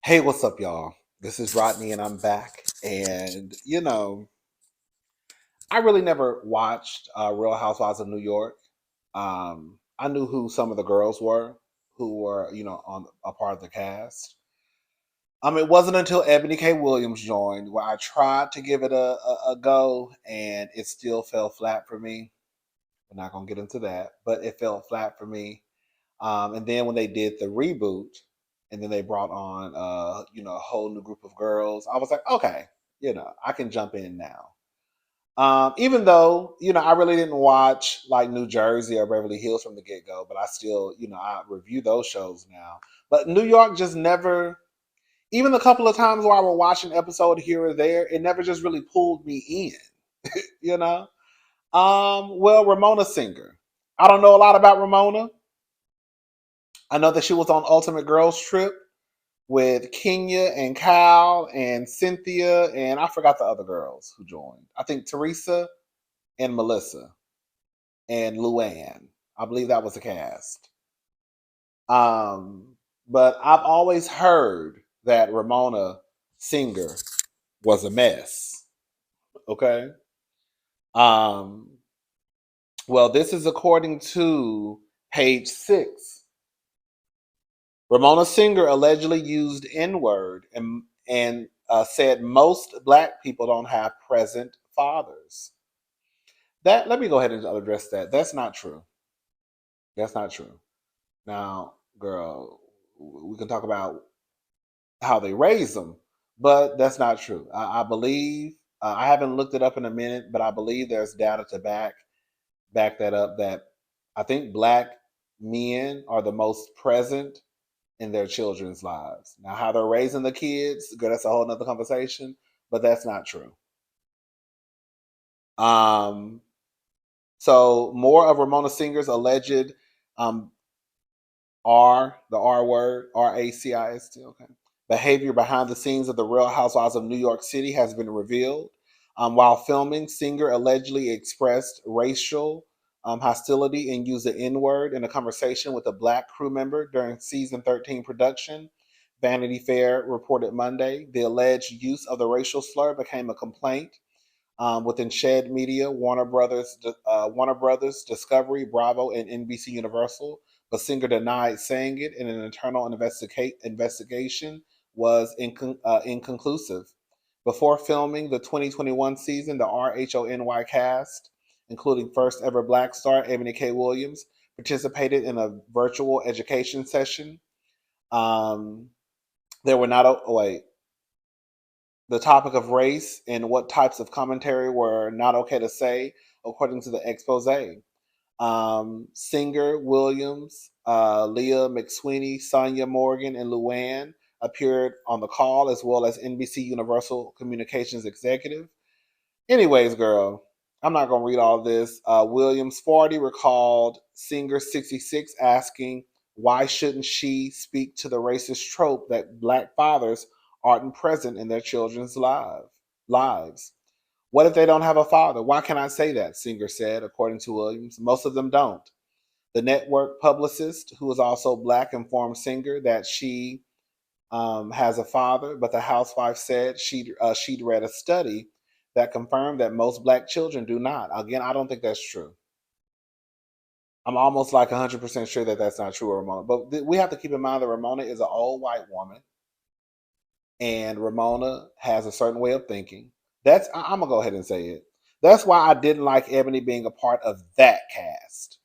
Hey, what's up, y'all? This is Rodney, and I'm back. And I really never watched Real Housewives of New York. I knew who some of the girls were, who were on a part of the cast. It wasn't until Ebony K. Williams joined where I tried to give it a go, and it still fell flat for me. We're not gonna get into that, but it fell flat for me. And then when they did the reboot, and then they brought on a whole new group of girls, I was like, okay, I can jump in now. Even though I really didn't watch like New Jersey or Beverly Hills from the get go, but I still I review those shows now. But New York just never, even the couple of times where I would watch an episode here or there, it never just really pulled me in. you know. Well, Ramona Singer. I don't know a lot about Ramona. I know that she was on Ultimate Girls Trip with Kenya and Kyle and Cynthia, and I forgot the other girls who joined. I think Teresa and Melissa and Luann. I believe that was the cast. Um, but I've always heard that Ramona Singer was a mess. Okay. Um, well, this is according to page 6. Ramona Singer allegedly used N-word and said most black people don't have present fathers. That let me go ahead and address that. That's not true. That's not true. Now, girl, we can talk about how they raise them, but that's not true. I believe I haven't looked it up in a minute, but I believe there's data to back that up. That I think black men are the most present in their children's lives. Now, how they're raising the kids, girl, that's a whole nother conversation, but that's not true. Um, so more of Ramona Singer's alleged um, the R word, RACIST, okay, behavior behind the scenes of the Real Housewives of New York City has been revealed. While filming, Singer allegedly expressed racial hostility and used the N word in a conversation with a black crew member during season 13 production. Vanity Fair reported Monday the alleged use of the racial slur became a complaint within Shed Media, Warner Brothers, Discovery, Bravo, and NBC Universal. But Singer denied saying it, and an internal investigation was inconclusive. Before filming the 2021 season, the RHONY cast, including first ever Black star Ebony K. Williams, participated in a virtual education session. Um, there were not. Oh, wait. The topic of race and what types of commentary were not okay to say, according to the expose. Singer, Williams, Leah McSweeney, Sonia Morgan, and Luann appeared on the call, as well as NBC Universal Communications executive. Anyways, girl, I'm not going to read all this. Williams 40 recalled Singer 66 asking, why shouldn't she speak to the racist trope that black fathers aren't present in their children's lives? What if they don't have a father? Why can't I say that? Singer said, according to Williams. Most of them don't. The network publicist, who is also black, informed Singer that she has a father, but the housewife said she'd read a study that confirmed that most black children do not. Again, I don't think that's true. I'm almost like 100% sure that that's not true of Ramona. But we have to keep in mind that Ramona is an old white woman, and Ramona has a certain way of thinking. I'm gonna go ahead and say it. That's why I didn't like Ebony being a part of that cast,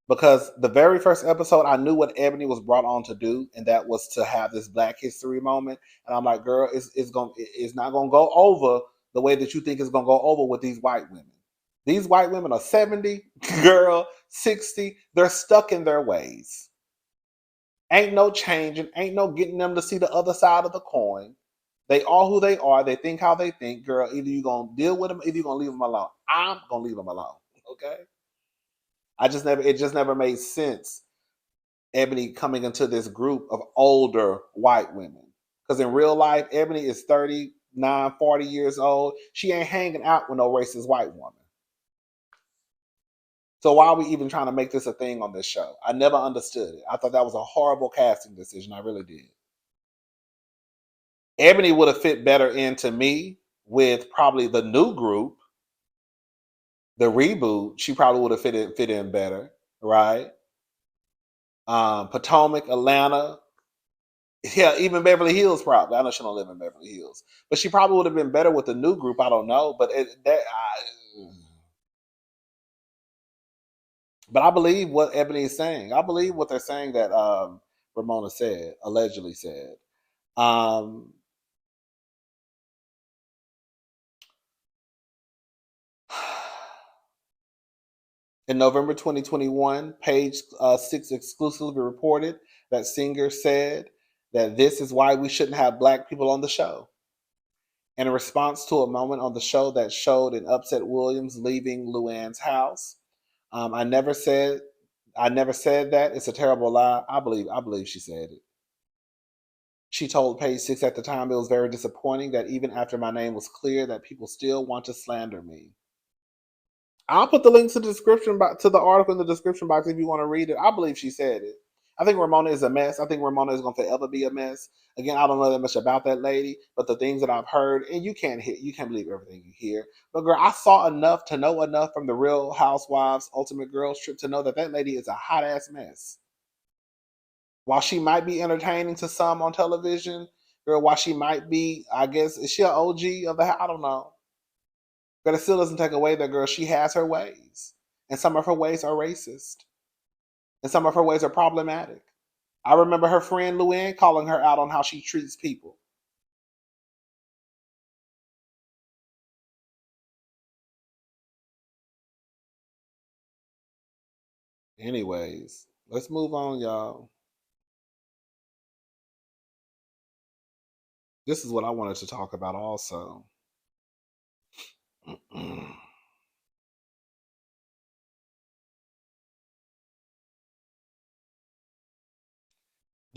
because the very first episode, I knew what Ebony was brought on to do, and that was to have this Black History moment. And I'm like, girl, it's not gonna go over the way that you think it's gonna go over with these white women. These white women are 70, girl, 60. They're stuck in their ways. Ain't no changing. Ain't no getting them to see the other side of the coin. They are who they are. They think how they think, girl. Either you gonna deal with them, either you gonna leave them alone. I'm gonna leave them alone. Okay. It just never made sense Ebony coming into this group of older white women. Because in real life, Ebony is 39, 40 years old. She ain't hanging out with no racist white woman. So why are we even trying to make this a thing on this show? I never understood it. I thought that was a horrible casting decision. I really did. Ebony would have fit better into me with probably the new group, the reboot. She probably would have fit in better, right? Potomac, Atlanta, yeah, even Beverly Hills. Probably, I know she don't live in Beverly Hills, but she probably would have been better with the new group. I don't know, but I believe what Ebony is saying. I believe what they're saying that Ramona said, allegedly said. Um, in November 2021, Page 6 exclusively reported that Singer said that this is why we shouldn't have black people on the show. In response to a moment on the show that showed an upset Williams leaving Luann's house, I never said that. It's a terrible lie. I believe she said it. She told Page Six at the time it was very disappointing that even after my name was clear, that people still want to slander me. I'll put the link to the description box, to the article in the description box if you want to read it. I believe she said it. I think Ramona is a mess. I think Ramona is going to forever be a mess. Again, I don't know that much about that lady, but the things that I've heard, and you can't believe everything you hear. But girl, I saw enough to know enough from the Real Housewives Ultimate Girls Trip to know that that lady is a hot ass mess. While she might be entertaining to some on television, girl, while she might be, I guess, is she an OG of the? I don't know. But it still doesn't take away that girl. She has her ways, and some of her ways are racist, and some of her ways are problematic. I remember her friend Luann calling her out on how she treats people. Anyways, let's move on, y'all. This is what I wanted to talk about also.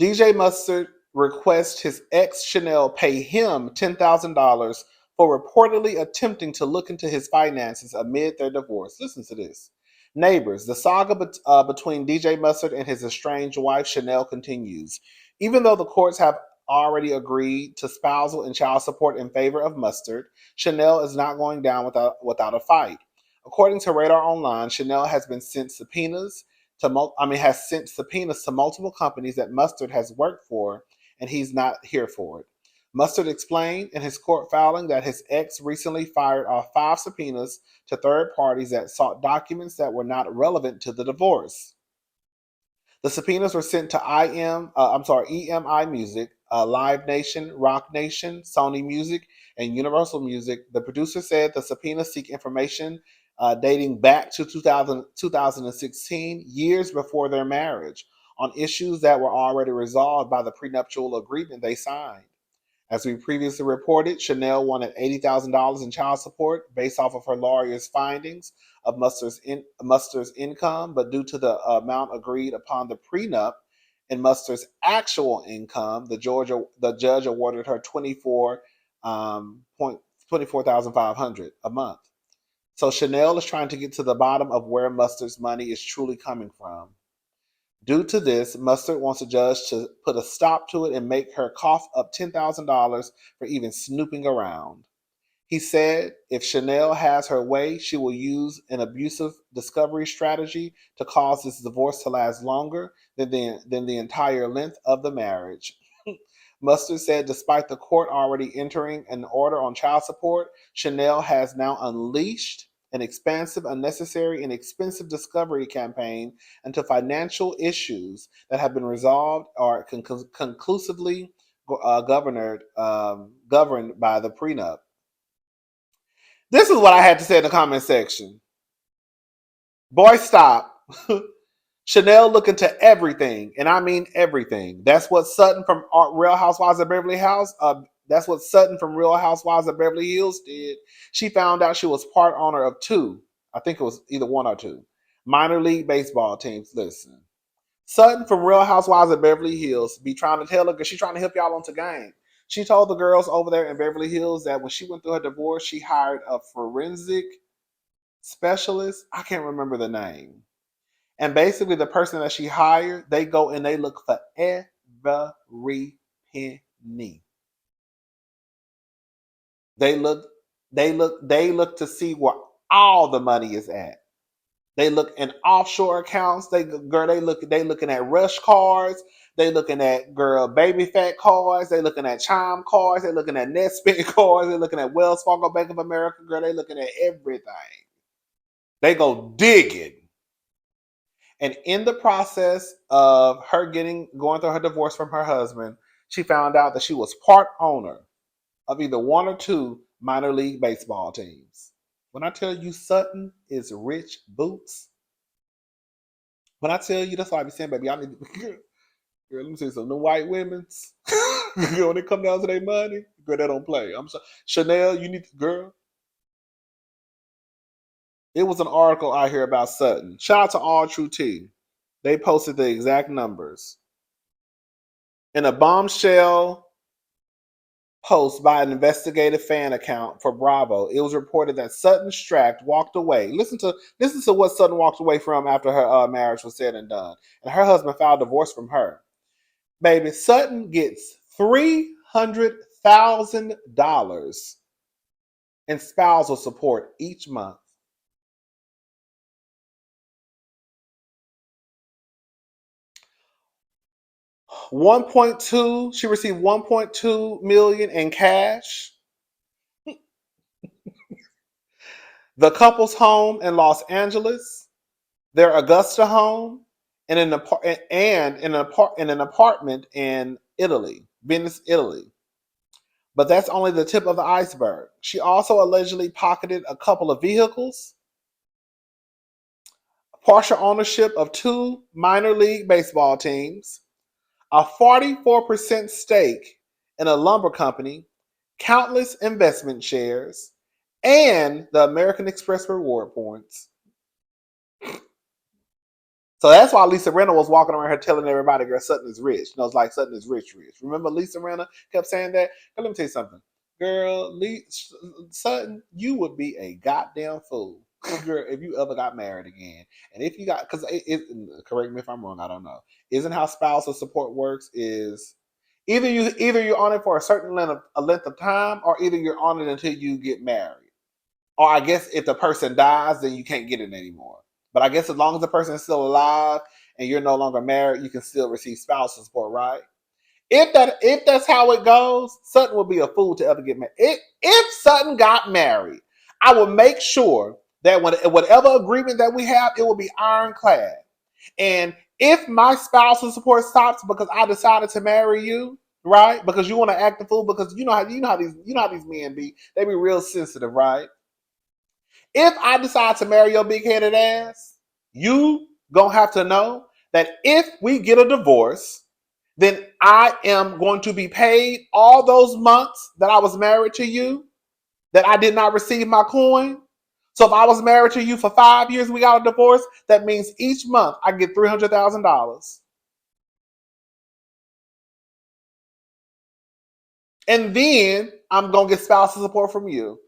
DJ Mustard requests his ex Chanel pay him $10,000 for reportedly attempting to look into his finances amid their divorce. Listen to this. Neighbors, the saga between DJ Mustard and his estranged wife Chanel continues. Even though the courts have already agreed to spousal and child support in favor of Mustard, Chanel is not going down without a fight. According to Radar Online, Chanel has been sent subpoenas has sent subpoenas to multiple companies that Mustard has worked for, and he's not here for it. Mustard explained in his court filing that his ex recently fired off 5 subpoenas to third parties that sought documents that were not relevant to the divorce. The subpoenas were sent to EMI Music, Live Nation, Rock Nation, Sony Music, and Universal Music. The producer said the subpoenas seek information dating back to 2016, years before their marriage, on issues that were already resolved by the prenuptial agreement they signed. As we previously reported, Chanel wanted $80,000 in child support based off of her lawyer's findings of Mustard's income, but due to the amount agreed upon the prenup and Mustard's actual income, the judge awarded her 24,500 a month. So Chanel is trying to get to the bottom of where Mustard's money is truly coming from. Due to this, Mustard wants a judge to put a stop to it and make her cough up $10,000 for even snooping around. He said if Chanel has her way, she will use an abusive discovery strategy to cause this divorce to last longer than the entire length of the marriage. Mustard said despite the court already entering an order on child support, Chanel has now unleashed an expansive, unnecessary, and expensive discovery campaign into financial issues that have been resolved or conclusively governed by the prenup. This is what I had to say in the comment section. Boy, stop. Chanel looking to everything, and I mean everything. That's what Sutton from Real Housewives of Beverly Hills. That's what Sutton from Real Housewives of Beverly Hills did. She found out she was part owner of two. I think it was either one or two minor league baseball teams. Listen, Sutton from Real Housewives of Beverly Hills be trying to tell her because she's trying to help y'all onto game. She told the girls over there in Beverly Hills that when she went through her divorce, she hired a forensic specialist. I can't remember the name. And basically, the person that she hired, they go and they look for every penny. They look, they look to see where all the money is at. They look in offshore accounts. They looking at rush cards. They looking at girl baby fat cards. They looking at chime cards. They looking at NetSpend cards. They looking at Wells Fargo Bank of America. Girl, they looking at everything. They go digging. And in the process of her going through her divorce from her husband, she found out that she was part owner of either one or two minor league baseball teams. When I tell you Sutton is rich boots, when I tell you, that's why I be saying, baby, y'all need to, girl, let me say something. The white women's, girl, when it come down to their money, girl, they don't play. I'm sorry. Chanel, you need to, girl. It was an article out here about Sutton. Shout out to All True T. They posted the exact numbers. In a bombshell post by an investigative fan account for Bravo, it was reported that Sutton Stracke walked away. Listen to what Sutton walked away from after her marriage was said and done. And her husband filed divorce from her. Baby, Sutton gets $300,000 in spousal support each month. 1.2, she received 1.2 million in cash. The couple's home in Los Angeles, their Augusta home, and in an apartment in Italy, Venice, Italy. But that's only the tip of the iceberg. She also allegedly pocketed a couple of vehicles, partial ownership of two minor league baseball teams, a 44% stake in a lumber company, countless investment shares, and the American Express reward points. So that's why Lisa Rinna was walking around here telling everybody, girl, Sutton is rich. You know, it's like Sutton is rich, rich. Remember Lisa Rinna kept saying that? Girl, let me tell you something. Girl, Sutton, you would be a goddamn fool, girl, if you ever got married again. And if you got, because correct me if I'm wrong, I don't know. Isn't how spousal support works is either you're on it for a certain length of time, or either you're on it until you get married. Or I guess if the person dies, then you can't get it anymore. But I guess as long as the person is still alive and you're no longer married, you can still receive spousal support, right? If that's how it goes, Sutton would be a fool to ever get married. If Sutton got married, I will make sure that whatever agreement that we have, it will be ironclad. And if my spousal support stops because I decided to marry you, right? Because you want to act the fool, because you know how these men be. They be real sensitive, right? If I decide to marry your big headed ass, you gonna have to know that if we get a divorce, then I am going to be paid all those months that I was married to you, that I did not receive my coin. So if I was married to you for 5 years, we got a divorce, that means each month I get $300,000. And then I'm gonna get spousal support from you.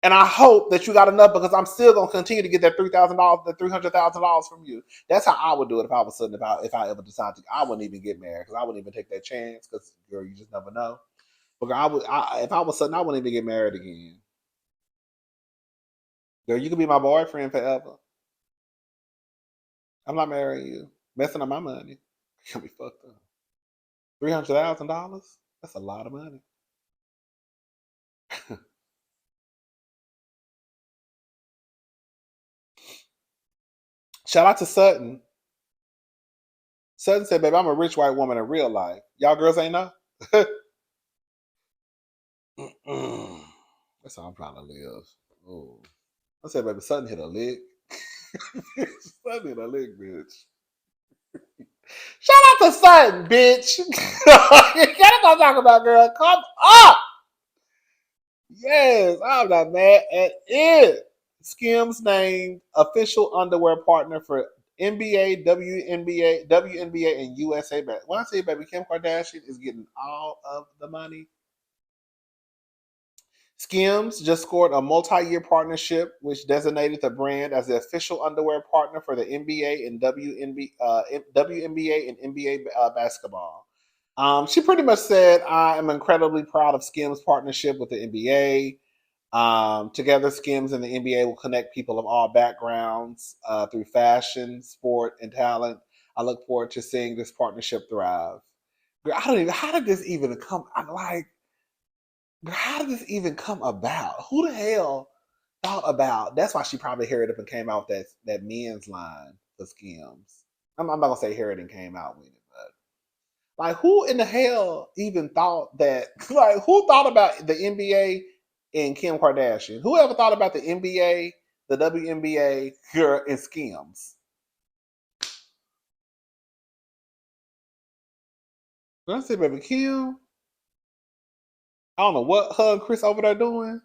And I hope that you got enough, because I'm still gonna continue to get that $3,000, the $300,000 from you. That's how I would do it if I was Sutton. If I ever decide to, I wouldn't even get married, because I wouldn't even take that chance. Because girl, you just never know. But girl, if I was Sutton, I wouldn't even get married again. Girl, you could be my boyfriend forever. I'm not marrying you. Messing up my money. You're gonna be fucked up. $300,000? That's a lot of money. Shout out to Sutton. Sutton said, "Baby, I'm a rich white woman in real life. Y'all girls ain't know." That's how I'm trying to live. Oh, I said, "Baby, Sutton hit a lick." Sutton hit a lick, bitch. Shout out to Sutton, bitch. You gotta go talk about, girl. Come up. Yes, I'm not mad at it. Skims named official underwear partner for NBA, WNBA, and USA. When I say, baby, Kim Kardashian is getting all of the money. Skims just scored a multi-year partnership, which designated the brand as the official underwear partner for the NBA and WNBA and NBA basketball. She pretty much said, "I am incredibly proud of Skims' partnership with the NBA. Together, Skims and the NBA will connect people of all backgrounds through fashion, sport, and talent. I look forward to seeing this partnership thrive." Girl, I don't even. How did this even come? I'm like, girl, how did this even come about? Who the hell thought about? That's why she probably heard it and came out with that men's line for Skims. I'm not gonna say heard and came out with it, but like, who in the hell even thought that? Like, who thought about the NBA and Kim Kardashian? Who ever thought about the NBA, the WNBA, girl, and Skims? When I say, baby, Kim, I don't know what her and Chris over there doing.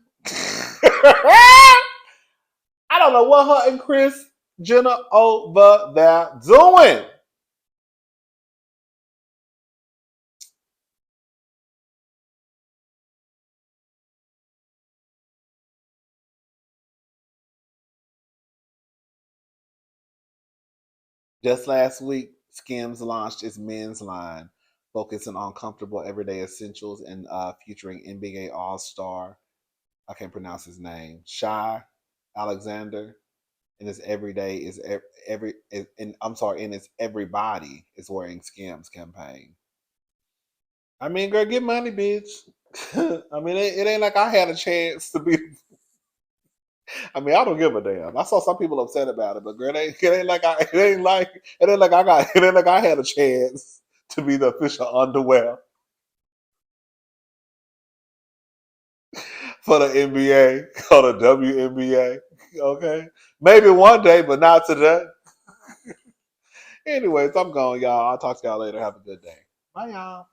I don't know what her and Chris Jenner over there doing. Just last week, Skims launched its men's line, focusing on comfortable everyday essentials and featuring NBA All Star. I can't pronounce his name. Shy Alexander, and his everyday is every. And I'm sorry, and it's everybody is wearing Skims campaign. I mean, girl, get money, bitch. I mean, it ain't like I had a chance to be. I mean, I don't give a damn. I saw some people upset about it, but girl, it ain't like I got it ain't like I had a chance to be the official underwear for the NBA or the WNBA. Okay, maybe one day, but not today. Anyways, I'm going, y'all. I'll talk to y'all later. Have a good day. Bye, y'all.